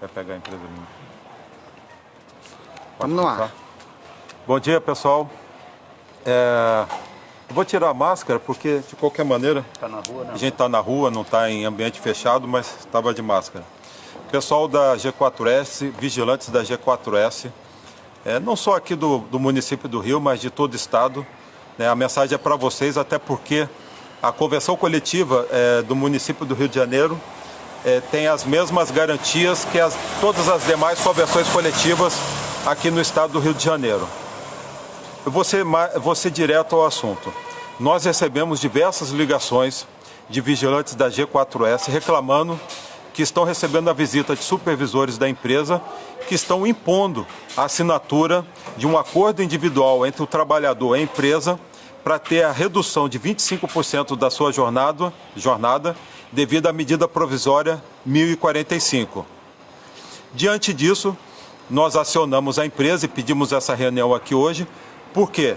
Vai pegar a empresa minha. Vamos no ar. Bom dia, pessoal. Eu vou tirar a máscara porque, de qualquer maneira, Tá na rua, né? a gente está na rua, não está em ambiente fechado, mas estava de máscara. Pessoal da G4S, vigilantes da G4S, não só aqui do município do Rio, mas de todo o estado, né, a mensagem é para vocês, até porque a convenção coletiva do município do Rio de Janeiro tem as mesmas garantias que todas as demais convenções coletivas aqui no estado do Rio de Janeiro. Eu vou ser direto ao assunto. Nós recebemos diversas ligações de vigilantes da G4S reclamando que estão recebendo a visita de supervisores da empresa que estão impondo a assinatura de um acordo individual entre o trabalhador e a empresa para ter a redução de 25% da sua jornada devido à medida provisória 1045. Diante disso, nós acionamos a empresa e pedimos essa reunião aqui hoje. Por quê?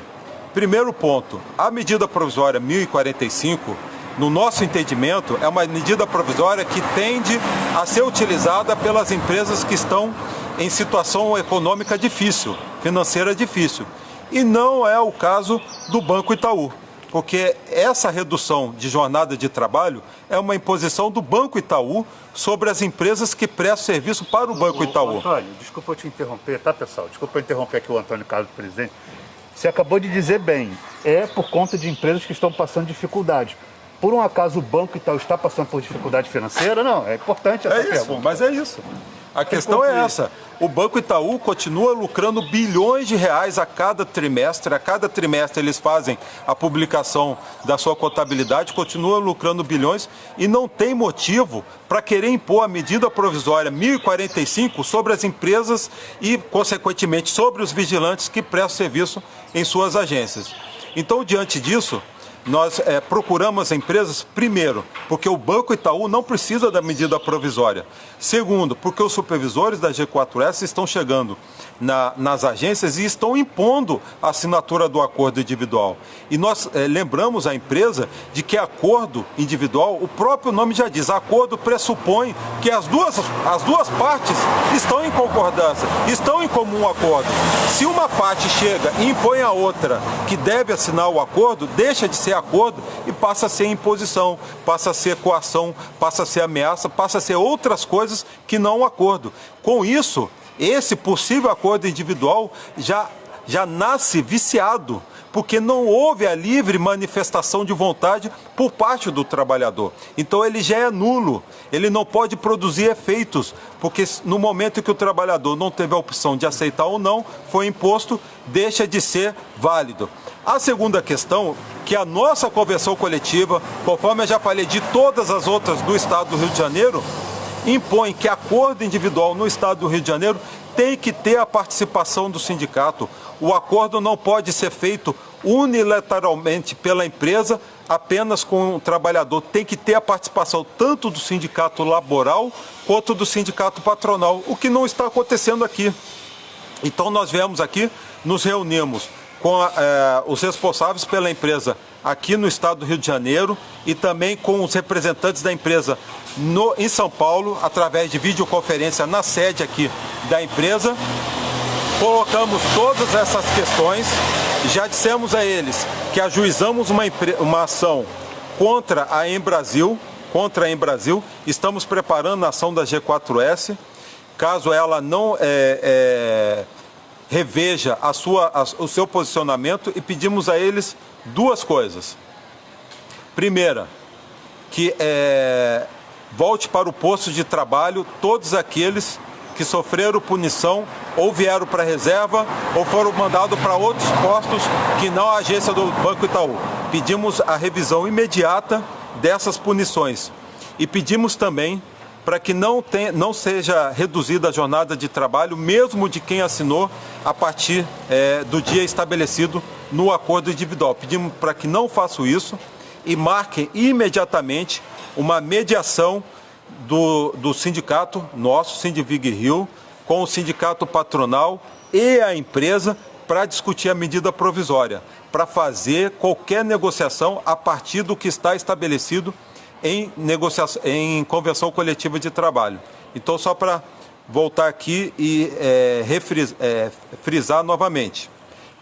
Primeiro ponto, a medida provisória 1045, no nosso entendimento, é uma medida provisória que tende a ser utilizada pelas empresas que estão em situação econômica difícil, financeira difícil. E não é o caso do Banco Itaú, porque essa redução de jornada de trabalho é uma imposição do Banco Itaú sobre as empresas que prestam serviço para o Banco Itaú. Antônio, desculpa eu te interromper, tá, pessoal? Desculpa eu interromper aqui o Antônio Carlos, presidente. Você acabou de dizer bem, é por conta de empresas que estão passando dificuldade. Por um acaso o Banco Itaú está passando por dificuldade financeira? Não, é importante essa pergunta. Mas é isso. A questão é essa. O Banco Itaú continua lucrando bilhões de reais a cada trimestre. A cada trimestre eles fazem a publicação da sua contabilidade, continua lucrando bilhões e não tem motivo para querer impor a medida provisória 1045 sobre as empresas e, consequentemente, sobre os vigilantes que prestam serviço em suas agências. Então, diante disso, nós procuramos as empresas, primeiro, porque o Banco Itaú não precisa da medida provisória. Segundo, porque os supervisores da G4S estão chegando nas agências e estão impondo a assinatura do acordo individual. E nós lembramos a empresa de que acordo individual, o próprio nome já diz, acordo pressupõe que as duas partes estão em concordância, estão em comum acordo. Se uma parte chega e impõe a outra que deve assinar o acordo, deixa de ser acordo e passa a ser imposição, passa a ser coação, passa a ser ameaça, passa a ser outras coisas que não um acordo. Com isso, esse possível acordo individual já nasce viciado, porque não houve a livre manifestação de vontade por parte do trabalhador. Então ele já é nulo, ele não pode produzir efeitos, porque no momento em que o trabalhador não teve a opção de aceitar ou não, foi imposto, deixa de ser válido. A segunda questão, que a nossa convenção coletiva, conforme eu já falei de todas as outras do Estado do Rio de Janeiro, impõe que acordo individual no Estado do Rio de Janeiro tem que ter a participação do sindicato. O acordo não pode ser feito unilateralmente pela empresa, apenas com o trabalhador. Tem que ter a participação tanto do sindicato laboral quanto do sindicato patronal, o que não está acontecendo aqui. Então nós viemos aqui, nos reunimos com os responsáveis pela empresa aqui no estado do Rio de Janeiro e também com os representantes da empresa em São Paulo, através de videoconferência na sede aqui da empresa. Colocamos todas essas questões, já dissemos a eles que ajuizamos uma ação contra a Embrasil, estamos preparando a ação da G4S, caso ela não reveja o seu posicionamento, e pedimos a eles duas coisas. Primeira, que volte para o posto de trabalho todos aqueles que sofreram punição ou vieram para a reserva ou foram mandados para outros postos que não a agência do Banco Itaú. Pedimos a revisão imediata dessas punições e pedimos também para que não seja reduzida a jornada de trabalho, mesmo de quem assinou a partir do dia estabelecido no acordo individual. Pedimos para que não façam isso e marquem imediatamente uma mediação do sindicato nosso, Sindivig Rio, com o sindicato patronal e a empresa para discutir a medida provisória, para fazer qualquer negociação a partir do que está estabelecido em convenção coletiva de trabalho. Então, só para voltar aqui e frisar novamente.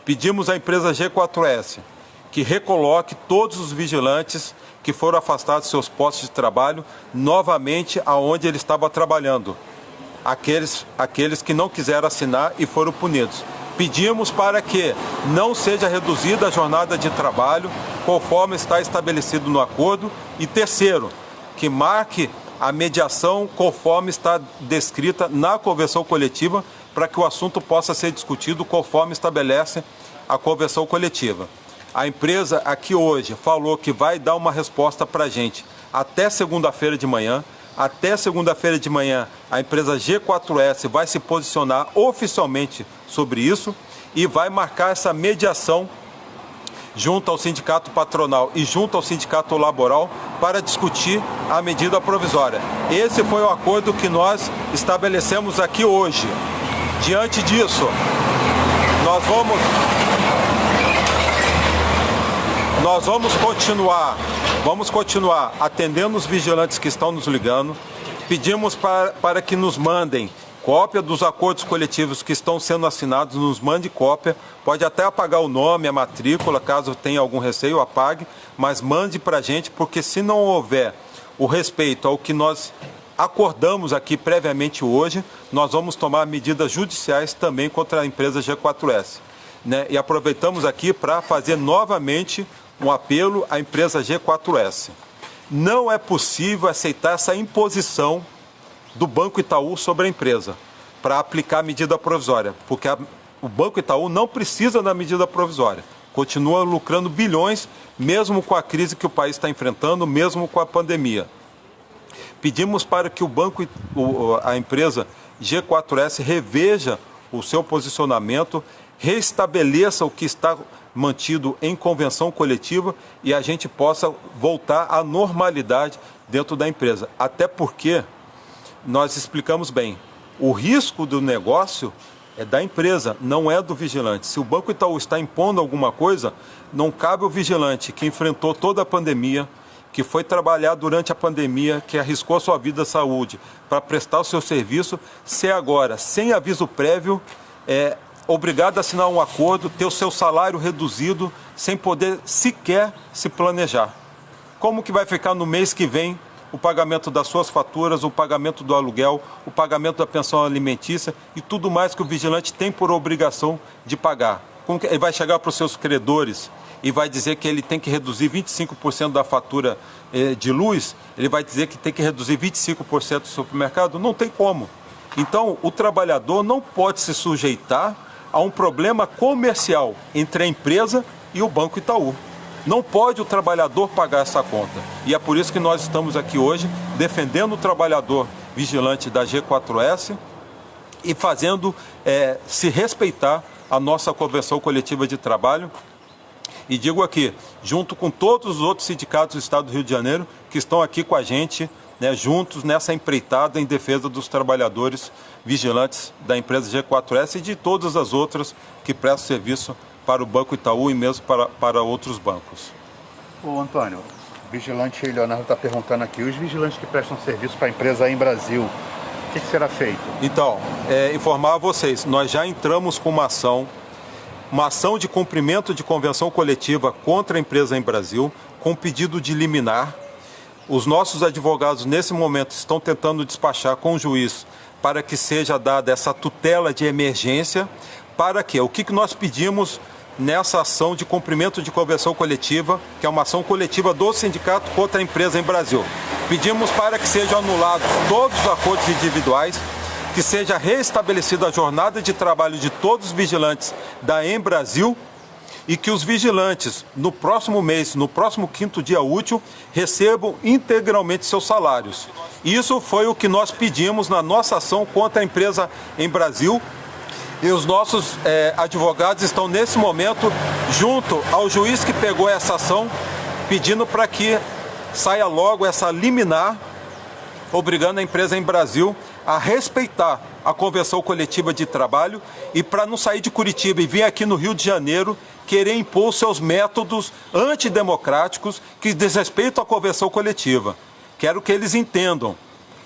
Pedimos à empresa G4S que recoloque todos os vigilantes que foram afastados de seus postos de trabalho novamente aonde ele estava trabalhando. Aqueles que não quiseram assinar e foram punidos. Pedimos para que não seja reduzida a jornada de trabalho conforme está estabelecido no acordo. E terceiro, que marque a mediação conforme está descrita na convenção coletiva para que o assunto possa ser discutido conforme estabelece a convenção coletiva. A empresa aqui hoje falou que vai dar uma resposta para a gente até segunda-feira de manhã. Até segunda-feira de manhã, a empresa G4S vai se posicionar oficialmente sobre isso e vai marcar essa mediação junto ao sindicato patronal e junto ao sindicato laboral para discutir a medida provisória. Esse foi o acordo que nós estabelecemos aqui hoje. Diante disso, nós vamos continuar atendendo os vigilantes que estão nos ligando. Pedimos para que nos mandem cópia dos acordos coletivos que estão sendo assinados, nos mande cópia. Pode até apagar o nome, a matrícula, caso tenha algum receio, apague, mas mande para a gente, porque se não houver o respeito ao que nós acordamos aqui previamente hoje, nós vamos tomar medidas judiciais também contra a empresa G4S. Né? E aproveitamos aqui para fazer novamente um apelo à empresa G4S. Não é possível aceitar essa imposição do Banco Itaú sobre a empresa para aplicar a medida provisória, porque o Banco Itaú não precisa da medida provisória. Continua lucrando bilhões, mesmo com a crise que o país está enfrentando, mesmo com a pandemia. Pedimos para que a empresa G4S reveja o seu posicionamento, restabeleça o que está mantido em convenção coletiva e a gente possa voltar à normalidade dentro da empresa. Até porque nós explicamos bem, o risco do negócio é da empresa, não é do vigilante. Se o Banco Itaú está impondo alguma coisa, não cabe ao vigilante que enfrentou toda a pandemia, que foi trabalhar durante a pandemia, que arriscou a sua vida e saúde para prestar o seu serviço, ser agora, sem aviso prévio, obrigado a assinar um acordo, ter o seu salário reduzido, sem poder sequer se planejar. Como que vai ficar no mês que vem o pagamento das suas faturas, o pagamento do aluguel, o pagamento da pensão alimentícia e tudo mais que o vigilante tem por obrigação de pagar? Como que ele vai chegar para os seus credores e vai dizer que ele tem que reduzir 25% da fatura de luz? Ele vai dizer que tem que reduzir 25% do supermercado? Não tem como. Então, o trabalhador não pode se sujeitar a um problema comercial entre a empresa e o Banco Itaú. Não pode o trabalhador pagar essa conta. E é por isso que nós estamos aqui hoje defendendo o trabalhador vigilante da G4S e fazendo se respeitar a nossa convenção coletiva de trabalho. E digo aqui, junto com todos os outros sindicatos do Estado do Rio de Janeiro que estão aqui com a gente, né, juntos nessa empreitada em defesa dos trabalhadores vigilantes da empresa G4S e de todas as outras que prestam serviço para o Banco Itaú e mesmo para outros bancos. Ô Antônio, o vigilante Leonardo está perguntando aqui, os vigilantes que prestam serviço para a empresa aí em Brasil, o que será feito? Então, informar a vocês, nós já entramos com uma ação de cumprimento de convenção coletiva contra a empresa em Brasil, com pedido de liminar. Os nossos advogados, nesse momento, estão tentando despachar com o juiz para que seja dada essa tutela de emergência. Para quê? O que nós pedimos nessa ação de cumprimento de convenção coletiva, que é uma ação coletiva do sindicato contra a empresa em Brasil? Pedimos para que sejam anulados todos os acordos individuais, que seja restabelecida a jornada de trabalho de todos os vigilantes da Embrasil e que os vigilantes, no próximo mês, no próximo 5º dia útil, recebam integralmente seus salários. Isso foi o que nós pedimos na nossa ação contra a empresa em Brasil. E os nossos advogados estão, nesse momento, junto ao juiz que pegou essa ação, pedindo para que saia logo essa liminar, obrigando a empresa em Brasil a respeitar a convenção coletiva de trabalho e para não sair de Curitiba e vir aqui no Rio de Janeiro querer impor seus métodos antidemocráticos que desrespeitam a convenção coletiva. Quero que eles entendam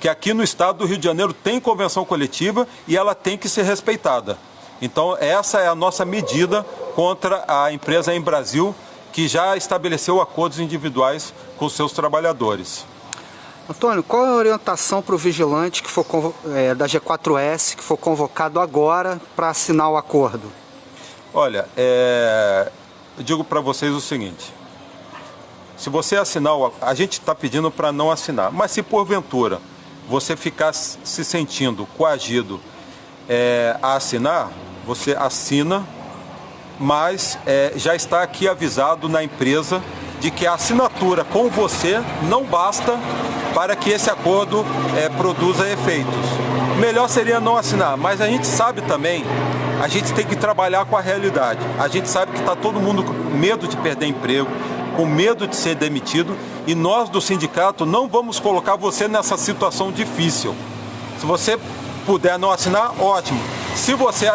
que aqui no estado do Rio de Janeiro tem convenção coletiva e ela tem que ser respeitada. Então, essa é a nossa medida contra a empresa Embrasil, que já estabeleceu acordos individuais com seus trabalhadores. Antônio, qual é a orientação para o vigilante que for, da G4S que for convocado agora para assinar o acordo? Olha, eu digo para vocês o seguinte: se você assinar, a gente está pedindo para não assinar, mas se porventura você ficar se sentindo coagido a assinar, você assina, mas já está aqui avisado na empresa de que a assinatura com você não basta para que esse acordo produza efeitos. Melhor seria não assinar, mas a gente sabe também, a gente tem que trabalhar com a realidade. A gente sabe que está todo mundo com medo de perder emprego, com medo de ser demitido, e nós do sindicato não vamos colocar você nessa situação difícil. Se você puder não assinar, ótimo. Se você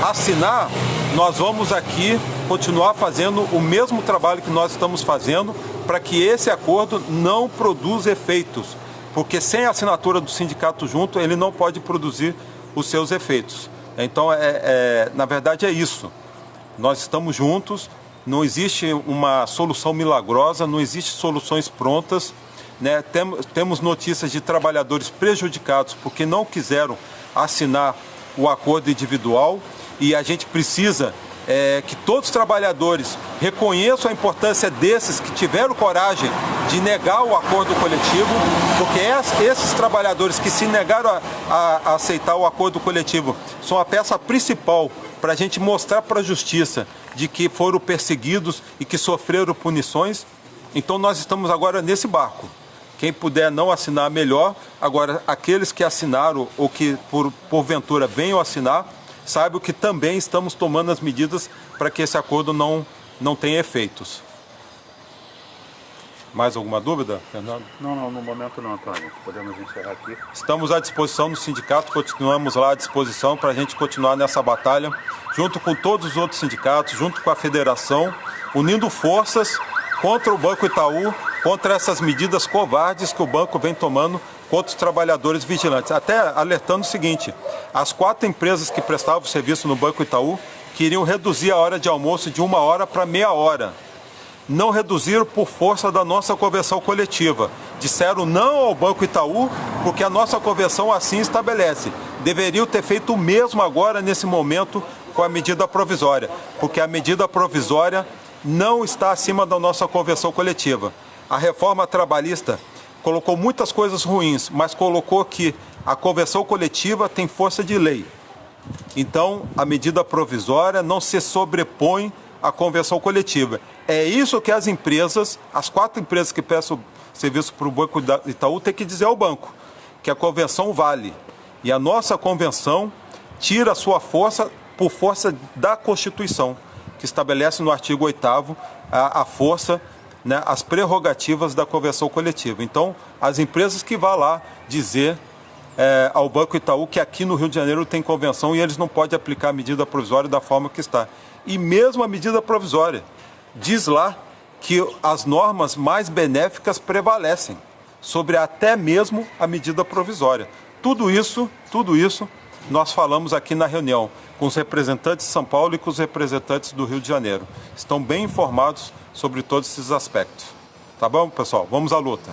assinar, nós vamos aqui continuar fazendo o mesmo trabalho que nós estamos fazendo para que esse acordo não produza efeitos, porque sem a assinatura do sindicato junto, ele não pode produzir os seus efeitos. Então, na verdade, é isso. Nós estamos juntos, não existe uma solução milagrosa, não existem soluções prontas, né? Temos notícias de trabalhadores prejudicados porque não quiseram assinar o acordo individual, e a gente precisa que todos os trabalhadores reconheçam a importância desses que tiveram coragem de negar o acordo coletivo, porque esses trabalhadores que se negaram a aceitar o acordo coletivo são a peça principal para a gente mostrar para a justiça de que foram perseguidos e que sofreram punições. Então nós estamos agora nesse barco. Quem puder não assinar, melhor. Agora, aqueles que assinaram ou que porventura venham assinar, saibam que também estamos tomando as medidas para que esse acordo não tenha efeitos. Mais alguma dúvida, Fernando? Não, no momento não, Antônio. Podemos encerrar aqui. Estamos à disposição no sindicato, continuamos lá à disposição para a gente continuar nessa batalha, junto com todos os outros sindicatos, junto com a federação, unindo forças contra o Banco Itaú, contra essas medidas covardes que o banco vem tomando contra os trabalhadores vigilantes. Até alertando o seguinte: as 4 empresas que prestavam serviço no Banco Itaú queriam reduzir a hora de almoço de 1 hora para meia hora. Não reduziram por força da nossa convenção coletiva. Disseram não ao Banco Itaú porque a nossa convenção assim estabelece. Deveriam ter feito o mesmo agora, nesse momento, com a medida provisória, porque a medida provisória não está acima da nossa convenção coletiva. A reforma trabalhista colocou muitas coisas ruins, mas colocou que a convenção coletiva tem força de lei. Então, a medida provisória não se sobrepõe à convenção coletiva. É isso que as empresas, as 4 empresas que prestam serviço para o Banco Itaú, têm que dizer ao banco, que a convenção vale. E a nossa convenção tira a sua força por força da Constituição, que estabelece no artigo 8º a força, né, as prerrogativas da convenção coletiva. Então, as empresas que vão lá dizer ao Banco Itaú que aqui no Rio de Janeiro tem convenção e eles não podem aplicar a medida provisória da forma que está. E mesmo a medida provisória diz lá que as normas mais benéficas prevalecem sobre até mesmo a medida provisória. Tudo isso nós falamos aqui na reunião com os representantes de São Paulo e com os representantes do Rio de Janeiro. Estão bem informados sobre todos esses aspectos. Tá bom, pessoal? Vamos à luta.